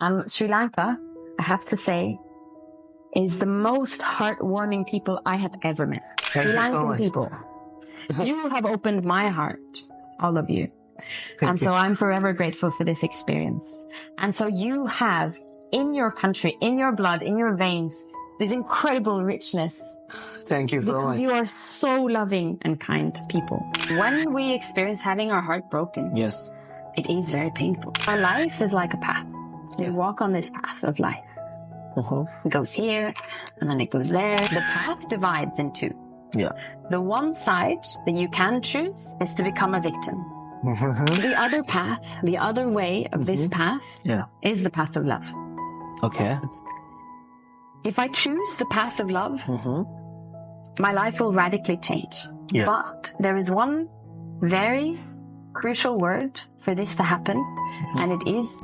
And Sri Lanka, I have to say, is the most heartwarming people I have ever met. Thank Sri you so Lankan much. people. You have opened my heart, all of you. Thank So you. I'm forever grateful for this experience. And so you have in your country, in your blood, in your veins, this incredible richness. Thank you so Because much. you are so loving and kind people. When we experience having our heart broken, Yes. it is very painful. Our life is like a path. We Yes. walk on this path of life. Uh-huh. It goes here, and then it goes there. The path divides in two. Yeah. The one side that you can choose is to become a victim. The other path, the other way of this path Yeah. is the path of love. Okay. If I choose the path of love, my life will radically change. Yes. But there is one very crucial word for this to happen, and it is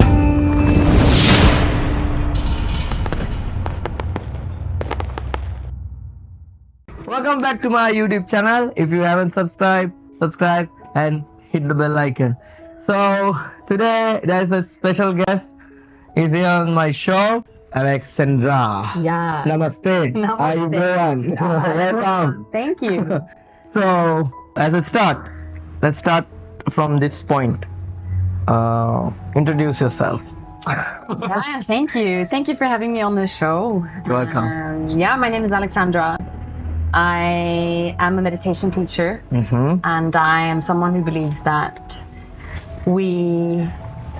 Welcome back to my YouTube channel. If you haven't subscribed, subscribe and hit the bell icon. So today there's a special guest. He's here on my show, Alexandra. Yeah. Namaste. Namaste. How you doing? Welcome. Thank you. So as a start, let's start from this point. Introduce yourself. Yeah, thank you. Thank you for having me on the show. You're welcome. Yeah, my name is Alexandra. I am a meditation teacher, and I am someone who believes that we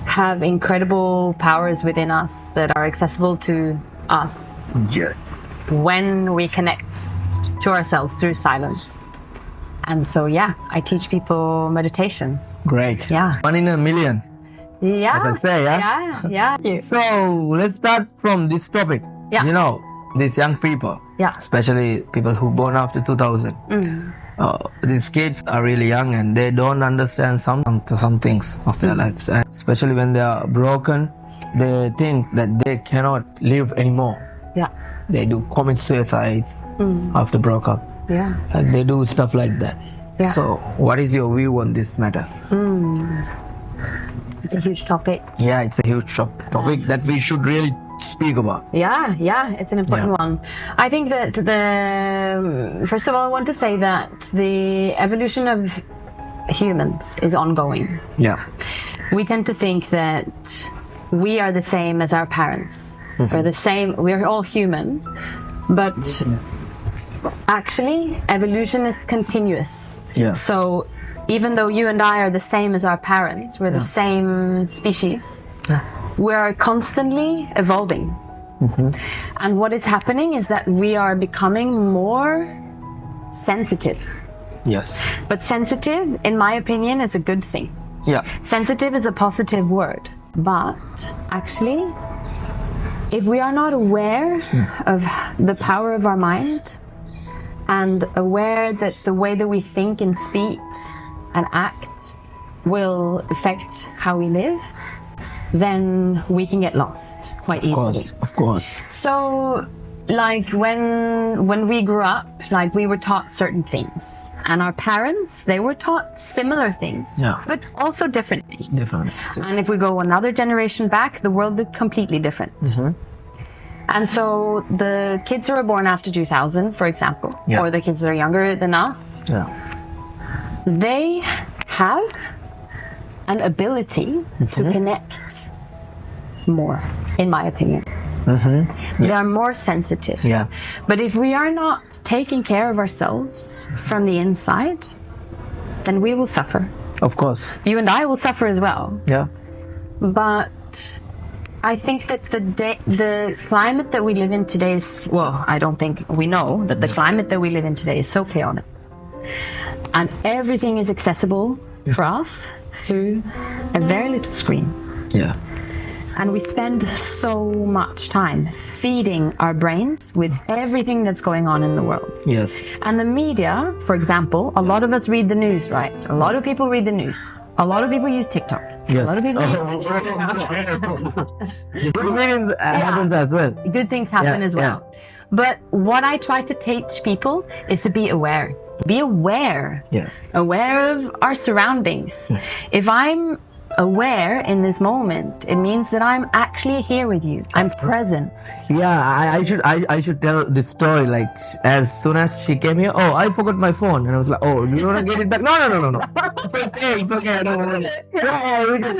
have incredible powers within us that are accessible to us Yes. when we connect to ourselves through silence. And so, yeah, I teach people meditation. Great. Yeah. 1 in a million. Yeah. As I say, yeah? Yeah. Yeah. So let's start from this topic. Yeah. You know, these young people, Yeah. especially people who born after 2000. These kids are really young and they don't understand some things of their lives. And especially when they are broken, they think that they cannot live anymore. Yeah. They do commit suicides after broke up. Yeah. And they do stuff like that. Yeah. So what is your view on this matter? It's a huge topic. Yeah, it's a huge topic that we should really speak about. Yeah, it's an important one. I think that first of all, I want to say that the evolution of humans is ongoing. Yeah. We tend to think that we are the same as our parents. We're all human, but actually evolution is continuous. Yeah. So even though you and I are the same as our parents, we're the same species, we're constantly evolving. And what is happening is that we are becoming more sensitive. Yes. But sensitive, in my opinion, is a good thing. Yeah. Sensitive is a positive word. But actually, if we are not aware of the power of our mind and aware that the way that we think and speak and act will affect how we live, then we can get lost quite easily. Of course. So, like when we grew up, like we were taught certain things, and our parents, they were taught similar things, but also different things. Different. And if we go another generation back, the world looked completely different. And so the kids who are born after 2000, for example, or the kids that are younger than us, they have an ability to connect more, in my opinion. They are more sensitive. Yeah. But if we are not taking care of ourselves from the inside, then we will suffer. Of course. You and I will suffer as well. Yeah. But I think that the climate that we live in today is, well, I don't think we know that the climate that we live in today is so chaotic. And everything is accessible for us through a very little screen. Yeah. And we spend so much time feeding our brains with everything that's going on in the world. Yes. And the media, for example, a lot of us read the news, right? A lot of people read the news. A lot of people use TikTok. Yes. A lot of people Good things happens as well. good things happen as well. But what I try to teach people is to be aware. Be aware. Yeah. Aware of our surroundings. If I'm aware in this moment, it means that I'm actually here with you. I'm present. Yeah, I should tell this story. Like, as soon as she came here, oh, I forgot my phone, and I was like, oh, you wanna get it back? No. It's okay. I don't want it. Yeah, we just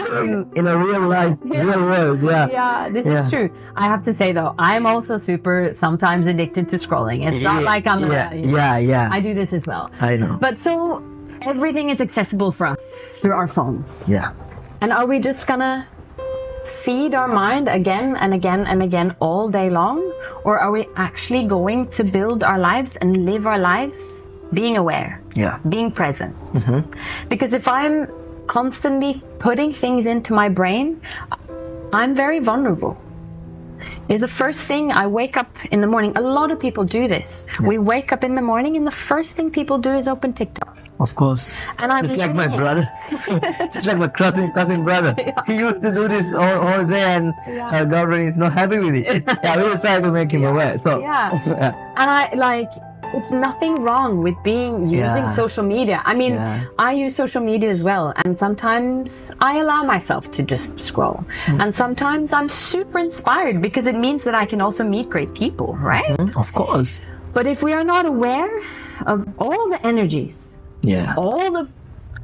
in a real life, real world. Yeah, this is true. I have to say though, I'm also super sometimes addicted to scrolling. It's not like I'm. Yeah. I do this as well. I know. But so everything is accessible for us through our phones. Yeah. And are we just gonna feed our mind again and again and again all day long? Or are we actually going to build our lives and live our lives being aware? Yeah. Being present. Because if I'm constantly putting things into my brain, I'm very vulnerable. It's the first thing I wake up in the morning. A lot of people do this. Yes. We wake up in the morning and the first thing people do is open TikTok. Of course. And I'm just like my brother. Just like my cousin brother. Yeah. He used to do this all day, and her girlfriend is not happy with it. Yeah, we will try to make him aware. So and I like, it's nothing wrong with using social media. I mean, I use social media as well, and sometimes I allow myself to just scroll. And sometimes I'm super inspired because it means that I can also meet great people, right? Of course. But if we are not aware of all the energies, all the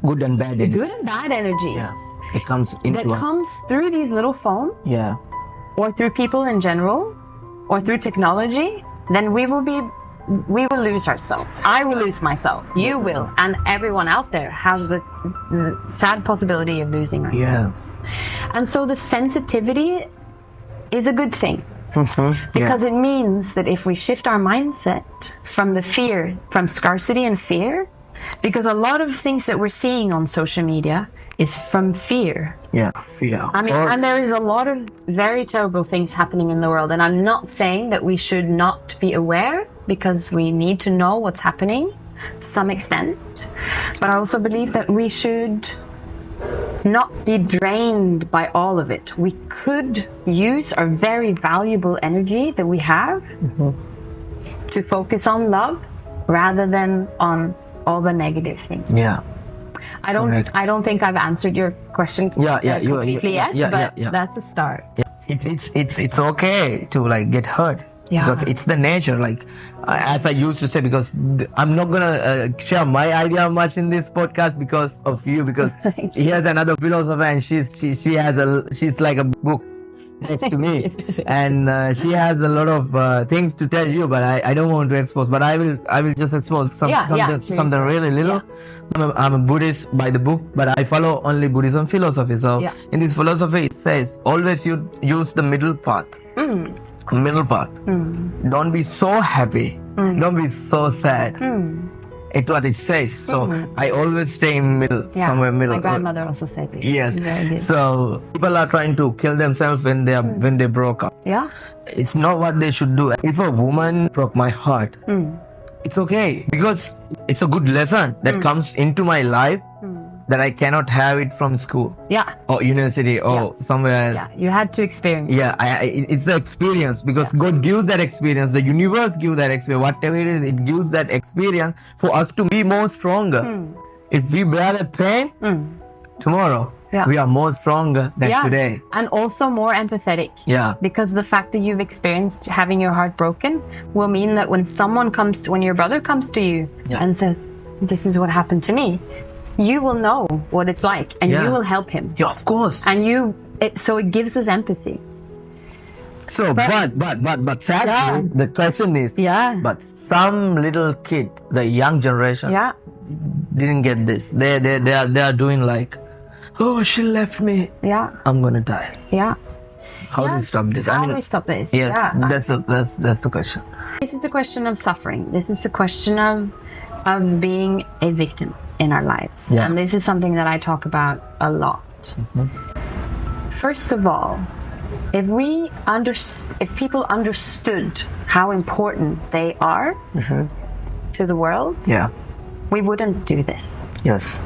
good and bad energies it comes through these little phones, or through people in general, or through technology, then we will lose ourselves. I will lose myself. You will. And everyone out there has the sad possibility of losing ourselves. And so the sensitivity is a good thing. Because it means that if we shift our mindset from scarcity and fear, because a lot of things that we're seeing on social media is from fear. Yeah, fear. I mean, and there is a lot of very terrible things happening in the world. And I'm not saying that we should not be aware, because we need to know what's happening to some extent. But I also believe that we should not be drained by all of it. We could use our very valuable energy that we have to focus on love rather than on all the negative things. Yeah. I don't think I've answered your question completely yet, but that's a start. It's okay to like get hurt. Because it's the nature, like as I used to say, because I'm not gonna share my idea much in this podcast because of you, because here's another philosopher, and she's like a book next to me, and she has a lot of things to tell you, but I don't want to expose, but I will just expose something really little. I'm a Buddhist by the book, but I follow only Buddhism philosophy. So in this philosophy, it says always you use the middle path. Don't be so happy, don't be so sad. It's what it says. So I always stay in middle, somewhere middle. My grandmother also said this. Yes. So people are trying to kill themselves when they broke up. Yeah. It's not what they should do. If a woman broke my heart, it's okay, because it's a good lesson that comes into my life that I cannot have it from school. Or university or somewhere else. You had to experience it. It's the experience, because God gives that experience, the universe gives that experience, whatever it is, it gives that experience for us to be more stronger. If we bear the pain, tomorrow, we are more stronger than today. And also more empathetic. Because the fact that you've experienced having your heart broken will mean that when your brother comes to you and says, this is what happened to me, you will know what it's like, and you will help him. Yeah, of course. And so it gives us empathy. So, but sadly, the question is, but some little kid, the young generation, didn't get this. They are doing like, oh, she left me. I'm gonna die. How do we stop this? How do we stop this? Yes, that's the question. This is the question of suffering. This is the question of being a victim in our lives. And this is something that I talk about a lot. First of all, if people understood how important they are to the world, we wouldn't do this. Yes.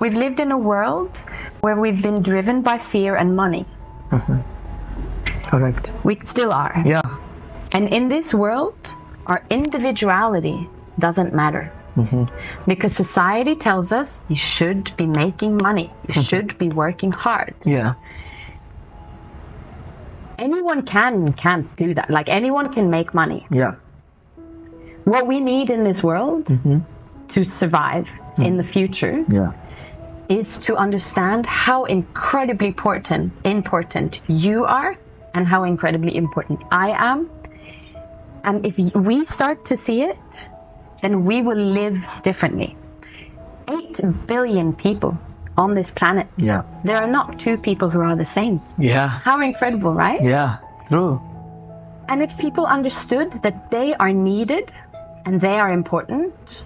We've lived in a world where we've been driven by fear and money. Correct. We still are. Yeah. And in this world, our individuality doesn't matter. Because society tells us you should be making money, you should be working hard. Yeah. Anyone can't do that. Like, anyone can make money. Yeah. What we need in this world to survive in the future is to understand how incredibly important you are and how incredibly important I am. And if we start to see it, then we will live differently. 8 billion people on this planet. Yeah. There are not 2 people who are the same. Yeah. How incredible, right? Yeah. True. And if people understood that they are needed and they are important,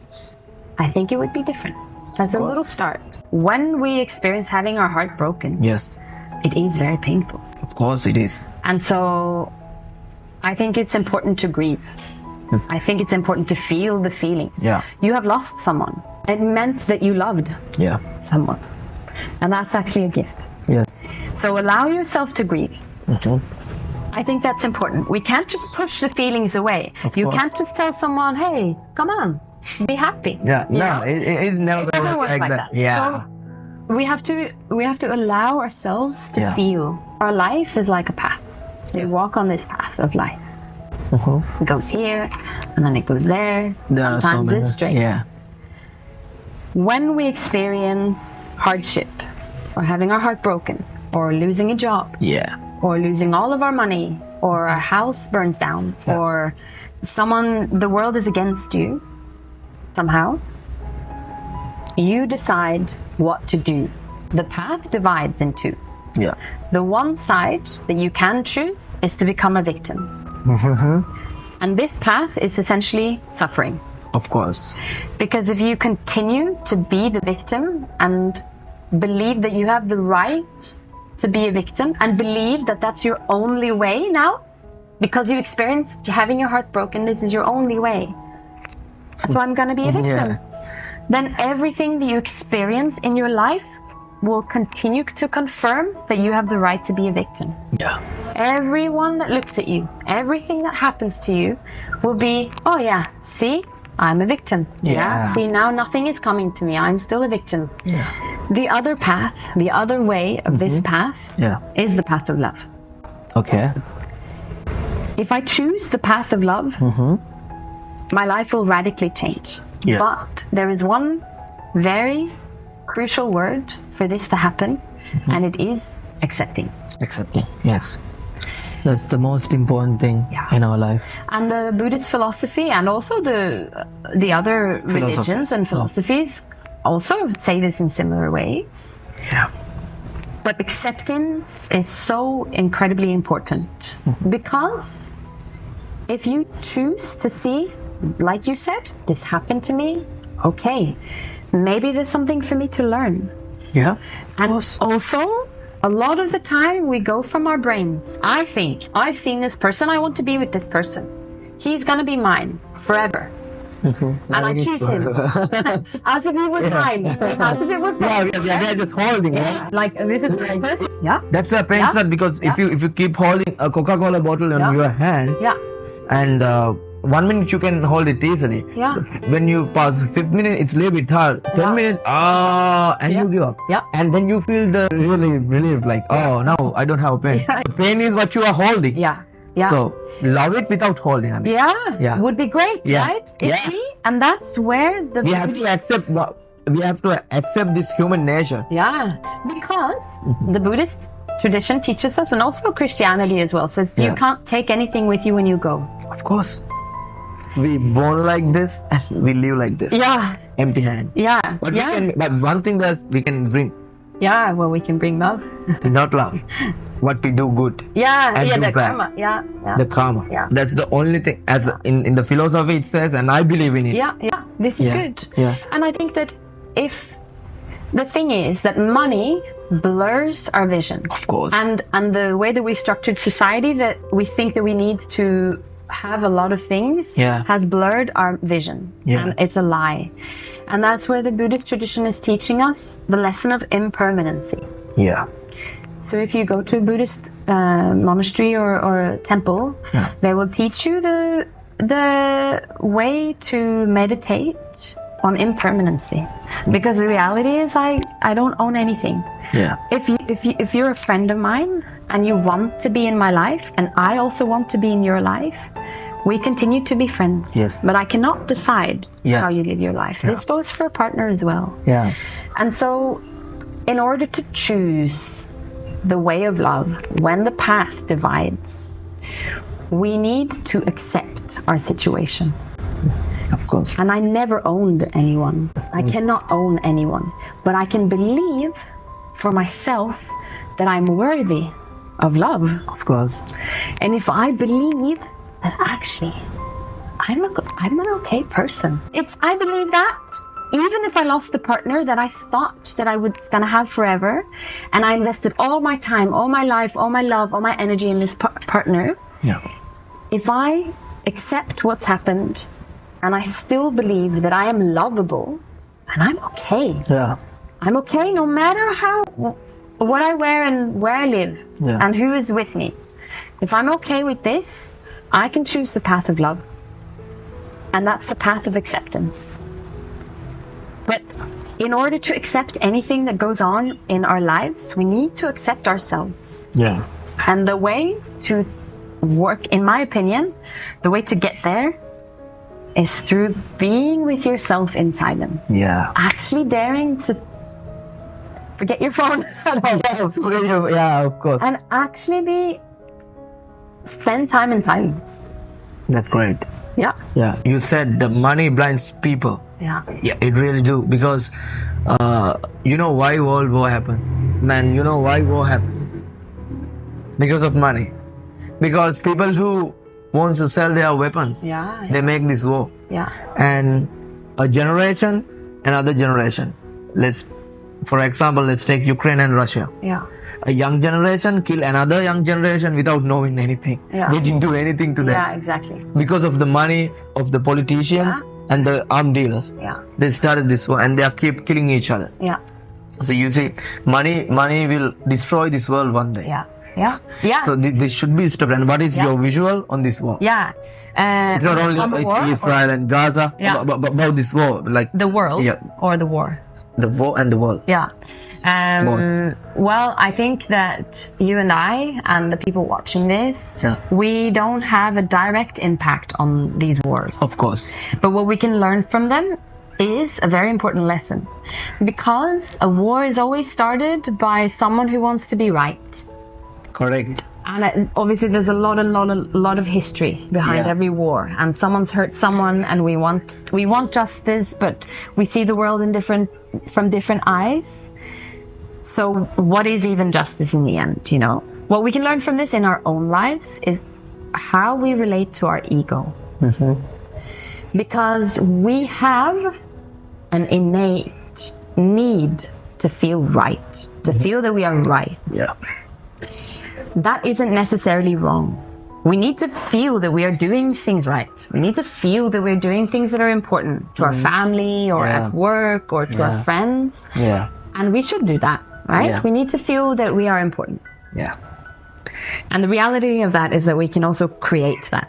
I think it would be different. That's a little start. When we experience having our heart broken, Yes. it is very painful. Of course it is. And so I think it's important to grieve. I think it's important to feel the feelings. Yeah. You have lost someone. It meant that you loved Yeah. someone. And that's actually a gift. Yes. So allow yourself to grieve. I think that's important. We can't just push the feelings away. You course. can't just tell someone, hey, come on, be happy. Yeah. You No, know? it's never It doesn't gonna work work like that. that. Yeah. So we have to allow ourselves to Yeah. feel. Our life is like a path. We walk on this path of life. It goes here, and then it goes there. There are so Sometimes many. it's straight. Yeah. When we experience hardship, or having our heart broken, or losing a job, Yeah. or losing all of our money, or our house burns down, or the world is against you, somehow, you decide what to do. The path divides in 2. Yeah. The one side that you can choose is to become a victim. And this path is essentially suffering. Of course. Because if you continue to be the victim and believe that you have the right to be a victim and believe that that's your only way now, because you experienced having your heart broken, this is your only way. So I'm going to be a victim. Then everything that you experience in your life will continue to confirm that you have the right to be a victim. Yeah. Everyone that looks at you, everything that happens to you will be, oh yeah, see, I'm a victim. Yeah. See, now nothing is coming to me. I'm still a victim. Yeah. The other path, the other way of this path is the path of love. Okay. If I choose the path of love, my life will radically change. Yes. But there is one very crucial word for this to happen, and it is accepting. Accepting. Yes. That's the most important thing in our life. And the Buddhist philosophy, and also the other religions and philosophies, also say this in similar ways. Yeah. But acceptance is so incredibly important, because if you choose to see, like you said, this happened to me, okay, maybe there's something for me to learn. Yeah. And also, a lot of the time we go from our brains. I think, I've seen this person, I want to be with this person. He's gonna be mine forever. And I choose him. As if he was mine. As if it was mine. Yeah, they're just holding. Yeah. Like, this is my person. Yeah. That's why pain starts, because if you keep holding a Coca-Cola bottle in your hand, and 1 minute you can hold it easily. Yeah. When you pass 5 minutes, it's a little bit hard. 10 minutes, and you give up. Yeah. And then you feel the relief, like, oh, now I don't have pain. The pain is what you are holding. Yeah. Yeah. So love it without holding. I mean. Yeah. Would be great, Yeah. right? And that's where the We have to accept this human nature. Yeah, because the Buddhist tradition teaches us, and also Christianity as well, says you can't take anything with you when you go. Of course. We born like this and we live like this. Yeah. Empty hand. Yeah. But but one thing that we can bring, Yeah, well, we can bring love. not love. What we do good. Yeah, And do the bad. karma. Yeah. The karma. Yeah. That's the only thing, as in the philosophy it says, and I believe in it. Yeah. This is good. Yeah. And I think that if the thing is that money blurs our vision. Of course. And the way that we structured society, that we think that we need to have a lot of things, has blurred our vision. Yeah. And it's a lie. And that's where the Buddhist tradition is teaching us the lesson of impermanency. Yeah. So if you go to a Buddhist monastery or a temple, they will teach you the way to meditate on impermanency, because the reality is I don't own anything. Yeah. If you're a friend of mine and you want to be in my life and I also want to be in your life, we continue to be friends. Yes. But I cannot decide Yeah. how you live your life. Yeah. This goes for a partner as well. Yeah. And so in order to choose the way of love when the path divides, we need to accept our situation. Of course. And I never owned anyone. I cannot own anyone. But I can believe for myself that I'm worthy of love. Of course. And if I believe that actually I'm an okay person, if I believe that, even if I lost a partner that I thought that I was gonna have forever, and I invested all my time, all my life, all my love, all my energy in this partner, Yeah. if I accept what's happened and I still believe that I am lovable and I'm okay. Yeah. I'm okay no matter what I wear and where I live Yeah. and who is with me. If I'm okay with this, I can choose the path of love. And that's the path of acceptance. But in order to accept anything that goes on in our lives, we need to accept ourselves. Yeah. And the way to work, in my opinion, the way to get there is through being with yourself in silence. Yeah. Actually daring to forget your phone at home. Yeah, of course. And actually spend time in silence. That's great. Yeah. Yeah. You said the money blinds people. Yeah. Yeah, it really do, because you know why World War happened? Man, you know why war happened? Because of money. Because people who want to sell their weapons, Yeah. they make this war. Yeah. And a generation, another generation. For example, let's take Ukraine and Russia. Yeah. A young generation kill another young generation without knowing anything. Yeah. They didn't do anything to them. Yeah, exactly. Because of the money of the politicians and the arm dealers. Yeah. They started this war and they keep killing each other. Yeah. So you see, money will destroy this world one day. Yeah. Yeah. Yeah. So this should be stopped. And what is your visual on this war? Yeah. It's not only on the war, it's Israel and Gaza, Yeah. but about this war, like the world Yeah. or the war. the war and the world. Yeah. Both. Well, I think that you and I and the people watching this, Yeah. we don't have a direct impact on these wars. Of course. But what we can learn from them is a very important lesson. Because a war is always started by someone who wants to be right. Correct. And obviously there's a lot of history behind Yeah. every war, and someone's hurt someone, and we want justice, but we see the world from different eyes. So what is even justice in the end, you know? What we can learn from this in our own lives is how we relate to our ego. Mm-hmm. Because we have an innate need to feel right, to feel that we are right. Yeah. That isn't necessarily wrong. We need to feel that we are doing things right. We need to feel that we're doing things that are important to our family or Yeah. at work or to our friends. Yeah. And we should do that, right? Yeah. We need to feel that we are important. Yeah. And the reality of that is that we can also create that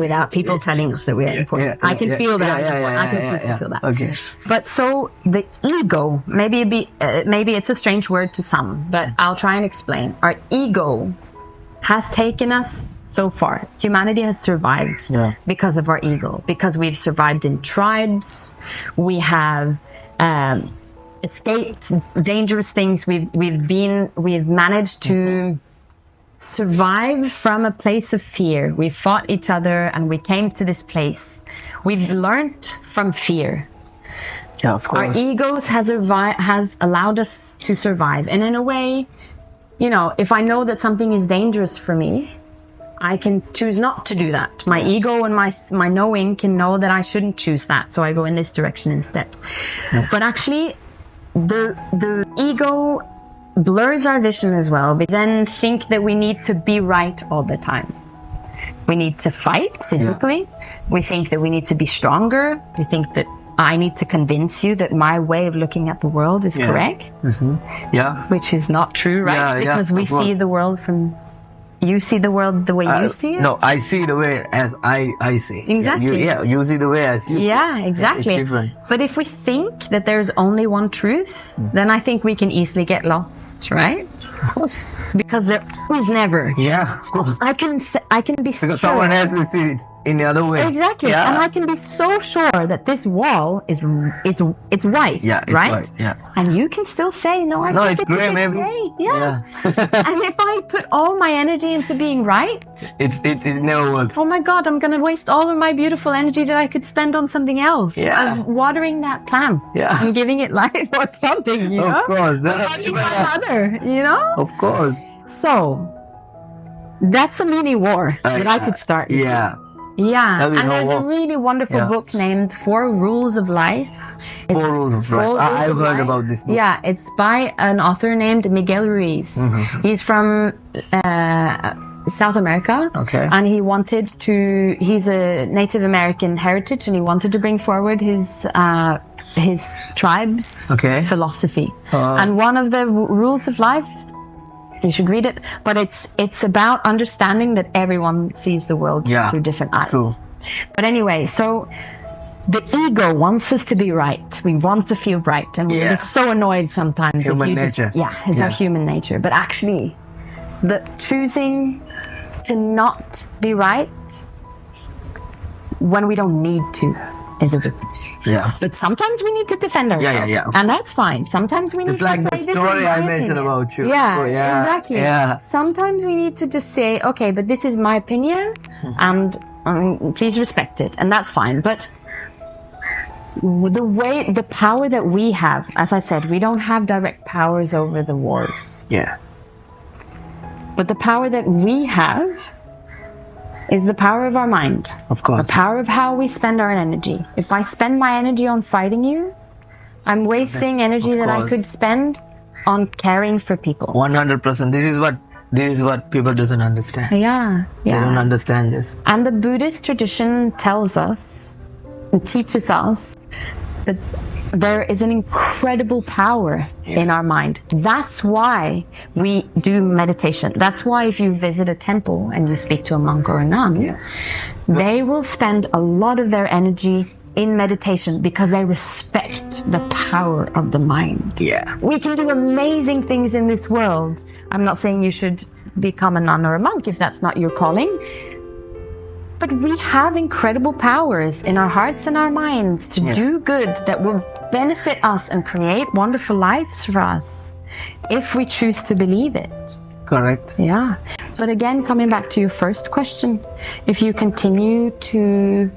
without people telling us that we are important. I can feel that. I can choose to feel that. Okay. But so the ego, maybe it's a strange word to some, but I'll try and explain. Our ego has taken us so far. Humanity has survived because of our ego, because we've survived in tribes. We have escaped dangerous things. We've managed to survive from a place of fear. We fought each other and we came to this place. We've learned from fear. Yeah, of course. Our egos has allowed us to survive. And in a way, you know, if I know that something is dangerous for me, I can choose not to do that. My ego and my knowing can know that I shouldn't choose that. So I go in this direction instead. Yeah. But actually, the ego blurs our vision as well. We then think that we need to be right all the time. We need to fight physically. We think that we need to be stronger. We think that I need to convince you that my way of looking at the world is correct. Mm-hmm. Yeah. Which is not true, right? Because we see the world from you see the world the way you see it? No, I see the way as I see. Exactly. You see the way as you see. Yeah, exactly. It's different. But if we think that there's only one truth, then I think we can easily get lost, right? Of course. Because there is never. Yeah, of course. I can be Because sure. someone else will see it in the other way. Exactly. Yeah. And I can be so sure that this wall is it's white, Yeah, it's right? white, yeah. And you can still say, no, I No, think it's it's gray, a bit maybe. gray. Yeah. Yeah. And if I put all my energy into being right, It never works. oh my God, I'm going to waste all of my beautiful energy that I could spend on something else. Yeah. I'm watering that plant. Yeah. I'm giving it life or something, you know? Of course. Helping my mother, you know? Of course. So, that's a mini war that I could start. with. Yeah. Yeah, That'd be and no there's a war. really wonderful Yeah. book named 4 Rules of Life. It's 4 Rules of Life. Rules I've of heard Life. about this book. Yeah, it's by an author named Miguel Ruiz. Mm-hmm. He's from South America. Okay. And he's a Native American heritage, and he wanted to bring forward his tribe's Okay. philosophy. And one of the rules of life, you should read it, but it's about understanding that everyone sees the world Yeah, through different eyes. true. But anyway, so the ego wants us to be right. We want to feel right, and Yeah. we're so annoyed sometimes. Human if you just- nature. It's our Yeah. human nature. But actually, the choosing to not be right when we don't need to is a good thing. Yeah. But sometimes we need to defend ourselves. yeah. And that's fine. Sometimes we need It's to like say, the "This is story my I mentioned opinion." about you. Yeah, Oh, yeah, exactly. yeah. Sometimes we need to just say, okay, but this is my opinion, and please respect it, and that's fine. But the power that we have, as I said, we don't have direct powers over the wars. Yeah. But the power that we have is the power of our mind. Of course. The power of how we spend our energy. If I spend my energy on fighting you, I'm wasting energy Of that I course. could spend on caring for people. 100%. This is what people doesn't understand. Yeah, They don't yeah. understand this. And the Buddhist tradition tells us and teaches us that there is an incredible power in our mind. That's why we do meditation. That's why if you visit a temple and you speak to a monk or a nun, they will spend a lot of their energy in meditation because they respect the power of the mind. Yeah. We can do amazing things in this world. I'm not saying you should become a nun or a monk if that's not your calling. But we have incredible powers in our hearts and our minds to do good that will benefit us and create wonderful lives for us if we choose to believe it. Correct. Yeah. But again, coming back to your first question, if you continue to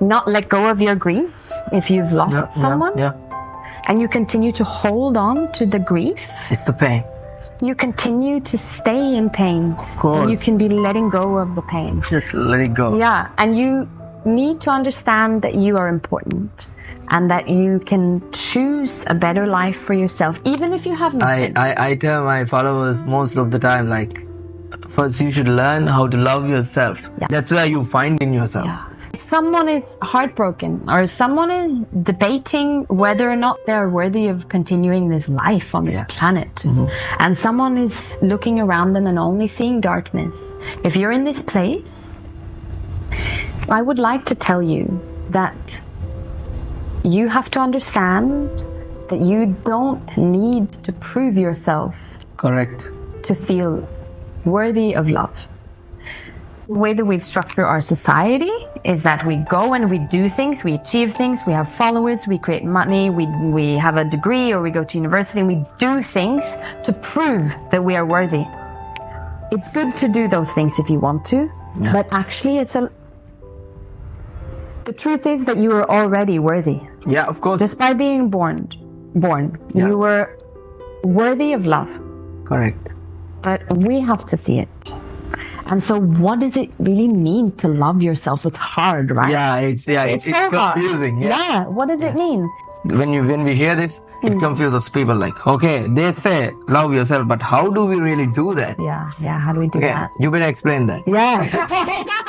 not let go of your grief, if you've lost someone, Yeah. and you continue to hold on to the grief, It's the pain. you continue to stay in pain. Of course. And you can be letting go of the pain. Just let it go. Yeah, and you need to understand that you are important and that you can choose a better life for yourself, even if you have nothing. I tell my followers most of the time, like, first you should learn how to love yourself. Yeah. That's where you find in yourself. Yeah. If someone is heartbroken or someone is debating whether or not they're worthy of continuing this life on this planet, and someone is looking around them and only seeing darkness, if you're in this place, I would like to tell you that you have to understand that you don't need to prove yourself Correct. to feel worthy of love. The way that we've structured our society is that we go and we do things, we achieve things, we have followers, we create money, we have a degree, or we go to university and we do things to prove that we are worthy. It's good to do those things if you want to, but actually the truth is that you are already worthy. Yeah, of course. Just by being born, Yeah. you were worthy of love. Correct. But we have to see it. And so what does it really mean to love yourself? It's hard, right? Yeah, it's so hard. confusing. Yeah. What does it mean? When we hear this, it confuses people. Like, okay, they say love yourself, but how do we really do that? Yeah. How do we do that? You better explain that. Yeah.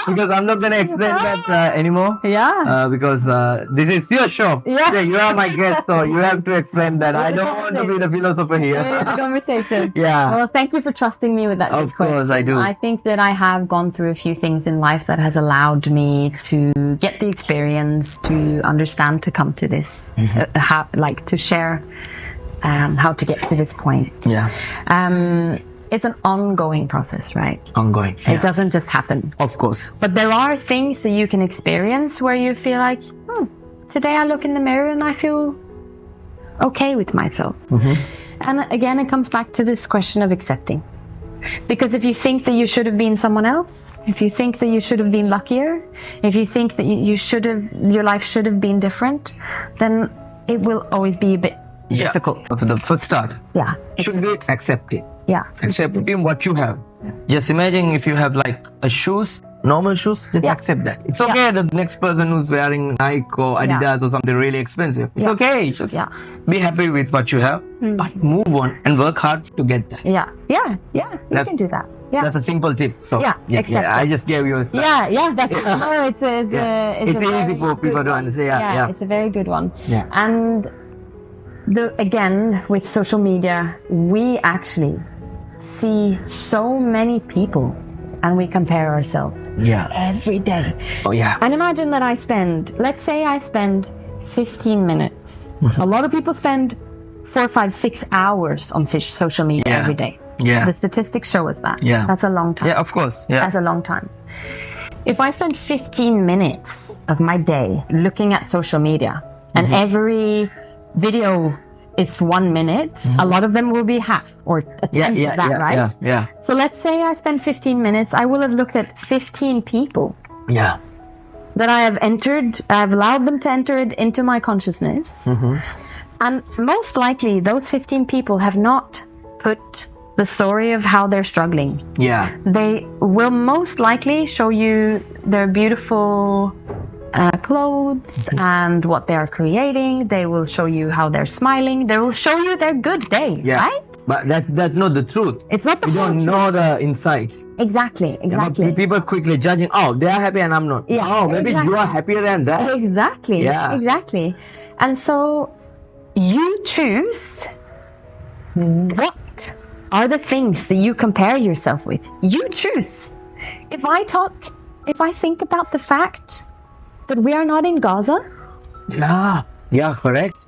Because I'm not gonna explain that anymore. Yeah. Because this is your show. Yeah. You are my guest, so you have to explain that. I don't want to be the philosopher here. It's a conversation. Yeah. Well, thank you for trusting me with that. Of course, I do. I think that I have gone through a few things in life that has allowed me to get the experience, to understand, to come to this, to share how to get to this point. Yeah. It's an ongoing process, right? Ongoing. Yeah. It doesn't just happen. Of course. But there are things that you can experience where you feel like, today I look in the mirror and I feel okay with myself. And again, it comes back to this question of accepting. Because if you think that you should have been someone else, if you think that you should have been luckier, if you think that your life should have been different, then it will always be a bit difficult. For the first start. Yeah. Should be accepting. Yeah. Accepting what you have. Just imagine if you have like a shoes, normal shoes, just accept that. It's okay the next person who's wearing Nike or Adidas or something really expensive. It's okay. Just be happy with what you have, but move on and work hard to get that. Yeah. You can do that. Yeah. That's a simple tip. So accept I just gave you a start. Yeah. That's no, it's easy for people to understand. It's a very good one. Yeah. And again, with social media, we actually see so many people and we compare ourselves every day. Oh yeah. And imagine that let's say I spend 15 minutes. A lot of people spend 4, 5, 6 hours on social media every day. Yeah. The statistics show us that. Yeah. That's a long time. Yeah, of course. Yeah. That's a long time. If I spend 15 minutes of my day looking at social media and every video is 1 minute, a lot of them will be half or a tenth of that, right? Yeah. So let's say I spend 15 minutes, I will have looked at 15 people. Yeah. That I've allowed them to enter it into my consciousness. And most likely those 15 people have not put the story of how they're struggling. Yeah. They will most likely show you their beautiful clothes and what they are creating. They will show you how they're smiling. They will show you their good day, right? But that's not the truth. It's not the You don't know the inside. Exactly. But people quickly judging, they are happy and I'm not. Yeah, maybe you are happier than that. Exactly. Yeah. Exactly. And so you choose what are the things that you compare yourself with. You choose. If I think about the fact that we are not in Gaza, Yeah, correct.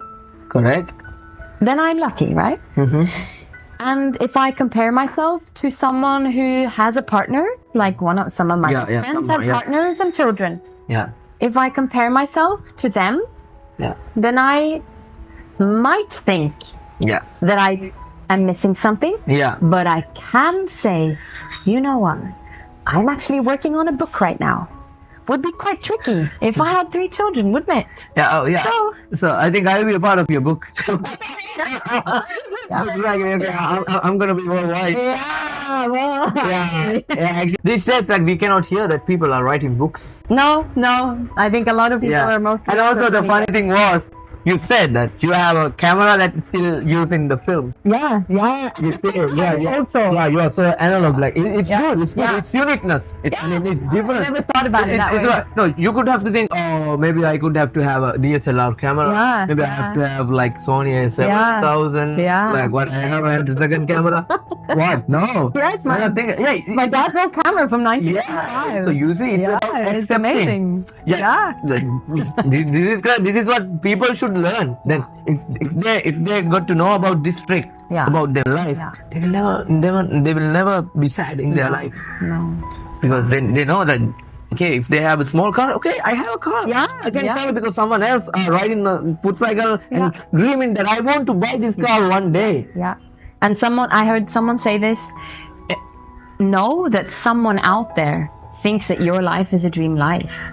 then I'm lucky, right? And if I compare myself to someone who has a partner, like some of my best friends have partners and children. Yeah. If I compare myself to them, then I might think that I am missing something. Yeah. But I can say, you know what? I'm actually working on a book right now. Would be quite tricky if I had 3 children, wouldn't it? Yeah. So I think I will be a part of your book. I'm gonna be worldwide. These days, like, we cannot hear that people are writing books. No. I think a lot of people are mostly. And also, the funny thing was, you said that you have a camera that is still used in the films. Yeah. You say, you are so analog. Like, it's good. It's good. It's uniqueness. It's different. I never thought about it that way. No, you could have to think, maybe I could have to have a DSLR camera. Maybe I have to have like Sony A7000. Like what I have and the second camera. What? No. Yeah, it's my dad's old camera from 1985. So you see, it's about accepting. It's amazing. This is what people should learn. Then if they got to know about this trick about their life, they will never be sad in their life. No. Because they know that, okay, if they have a small car, okay, I have a car. I can travel because someone else riding a foot cycle and dreaming that I want to buy this car one day. Yeah. And I heard someone say this, know that someone out there thinks that your life is a dream life.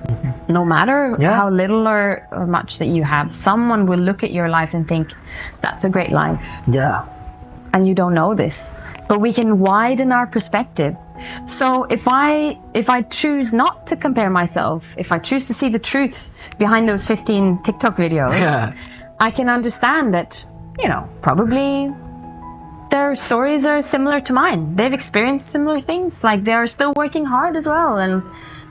No matter how little or much that you have, someone will look at your life and think, that's a great life. Yeah. And you don't know this. But we can widen our perspective. So if I choose not to compare myself, if I choose to see the truth behind those 15 TikTok videos, I can understand that probably their stories are similar to mine. They've experienced similar things. Like, they're still working hard as well and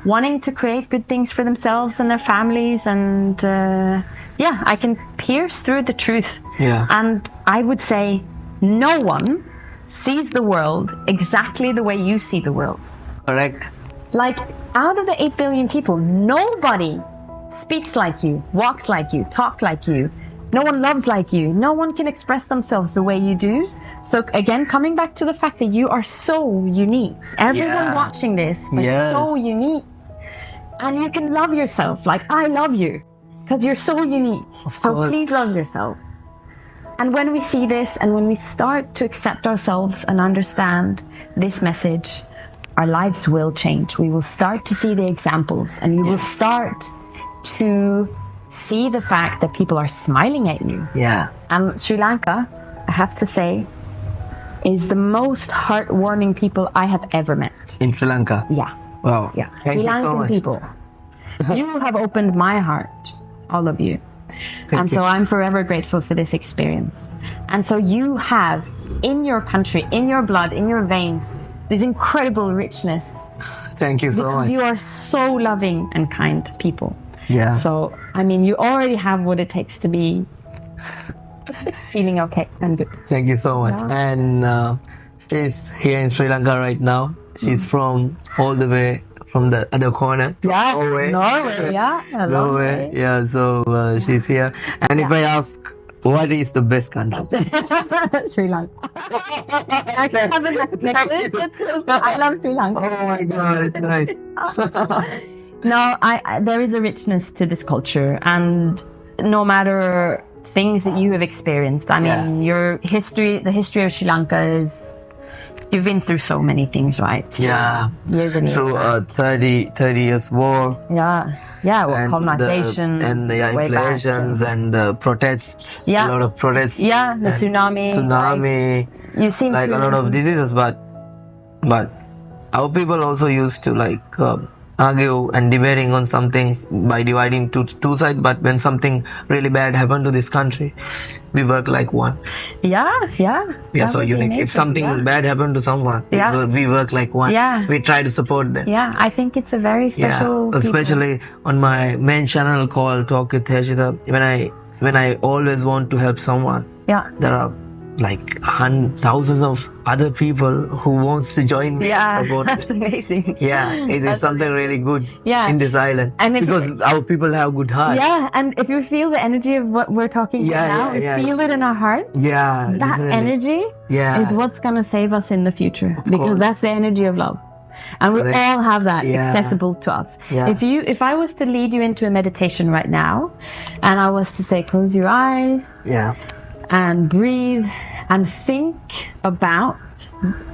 wanting to create good things for themselves and their families. And I can pierce through the truth. Yeah. And I would say no one sees the world exactly the way you see the world. Correct. Like, out of the 8 billion people, nobody speaks like you, walks like you, talk like you. No one loves like you. No one can express themselves the way you do. So again, coming back to the fact that you are so unique. Everyone watching this is so unique. And you can love yourself. Like, I love you because you're so unique. So please love yourself. And when we see this and when we start to accept ourselves and understand this message, our lives will change. We will start to see the examples, and you will start to see the fact that people are smiling at you. Yeah. And Sri Lanka, I have to say, is the most heartwarming people I have ever met. In Sri Lanka? Yeah. Wow. Yeah. Thank Sri you so Lankan much. people. You have opened my heart, all of you. So I'm forever grateful for this experience. And so you have in your country, in your blood, in your veins, this incredible richness. Thank you so because much. You are so loving and kind people. Yeah. So, I mean, you already have what it takes to be feeling okay and good. Thank you so much. Yeah. And she's here in Sri Lanka right now. She's from all the way from the other corner. Yeah. Norway. Yeah. Norway. Yeah. So she's here. And if I ask, what is the best country? Sri Lanka. I have a necklace. I love Sri Lanka. Oh my God, it's nice. No, there is a richness to this culture, and no matter things that you have experienced, I mean, the history of Sri Lanka is, you've been through so many things, right? Yeah. Years and years. Through 30 years war. Yeah, well, colonization. And the inflations and the protests. Yeah. A lot of protests. Yeah, the tsunami. Tsunami. Like, you seem like to a lot of diseases, but our people also used to argue and debating on some things by dividing to two sides. But when something really bad happened to this country, we work like one. Yeah. So unique. If something bad happened to someone, we work like one. Yeah. We try to support them. Yeah, I think it's a very special. Yeah, especially on my main channel called Talk with Heshitha. When I always want to help someone. Yeah. There are thousands of other people who wants to join me. Yeah, and support that's amazing. Yeah, it is something really good in this island. And because our people have good hearts. Yeah, and if you feel the energy of what we're talking about now, feel it in our heart. Yeah, that definitely. energy is what's going to save us in the future. Because that's the energy of love. And we all have that accessible to us. Yeah. If I was to lead you into a meditation right now, and I was to say, close your eyes. Yeah. And breathe and think about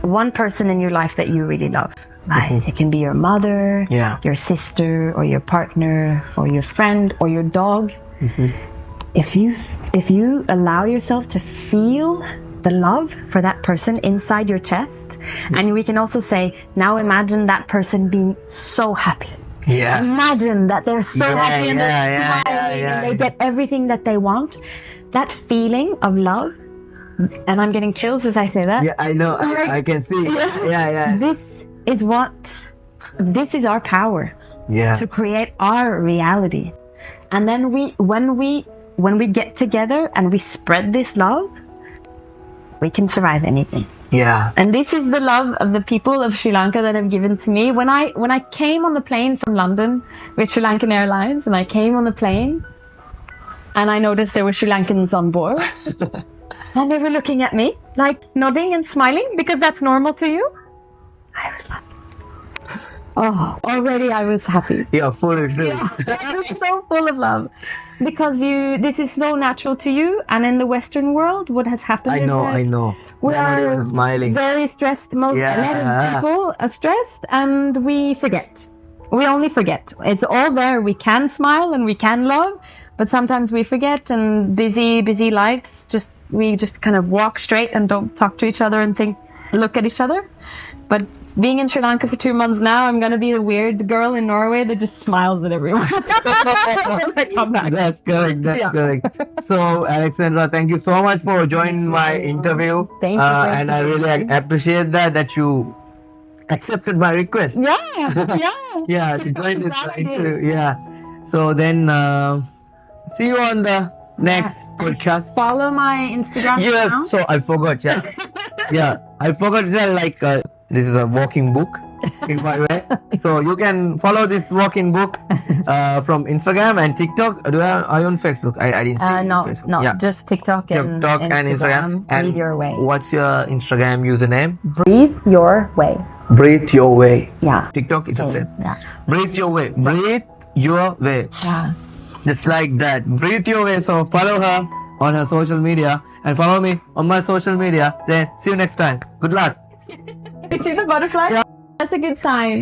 one person in your life that you really love. It can be your mother, your sister, or your partner, or your friend, or your dog. Mm-hmm. If you allow yourself to feel the love for that person inside your chest, and we can also say, now imagine that person being so happy. Yeah. Imagine that they're so happy and they're smiling and they get everything that they want. That feeling of love, and I'm getting chills as I say that. Yeah, I know. I can see. Yeah. This is our power. Yeah. To create our reality. And then when we get together and we spread this love, we can survive anything. Yeah. And this is the love of the people of Sri Lanka that have given to me. When I came on the plane from London with Sri Lankan Airlines, and I came on the plane, and I noticed there were Sri Lankans on board. And they were looking at me, nodding and smiling, because that's normal to you. I was like, already I was happy. Yeah, full of love. Yeah, I was so full of love. Because this is so natural to you. And in the Western world, what has happened I know. We are smiling. very stressed. A lot of people are stressed, and we forget. We only forget. It's all there. We can smile and we can love. But sometimes we forget, and busy lives, we just kind of walk straight and don't talk to each other and look at each other. But being in Sri Lanka for 2 months now, I'm gonna be the weird girl in Norway that just smiles at everyone. When I come back. That's correct. That's correct. So, Alexandra, thank you so much for joining my interview. Thank you. And I really appreciate that you accepted my request. Yeah. To join this Exactly. interview. Yeah. So then, see you on the next podcast. Follow my Instagram Yes. account. So I forgot. Yeah. Yeah. I forgot that this is a walking book in my way. So you can follow this walking book from Instagram and TikTok. Are you on Facebook? I didn't see No, Facebook. no, Yeah. just TikTok and Instagram. And Breathe Your Way. what's your Instagram username? Breathe Your Way. Breathe Your Way. Yeah. TikTok is the same. Yeah. Breathe Your Way. Breathe Your Way. Yeah. Just like that. Breathe Your Way. So follow her on her social media and follow me on my social media. Then see you next time. Good luck. You see the butterfly? That's a good sign.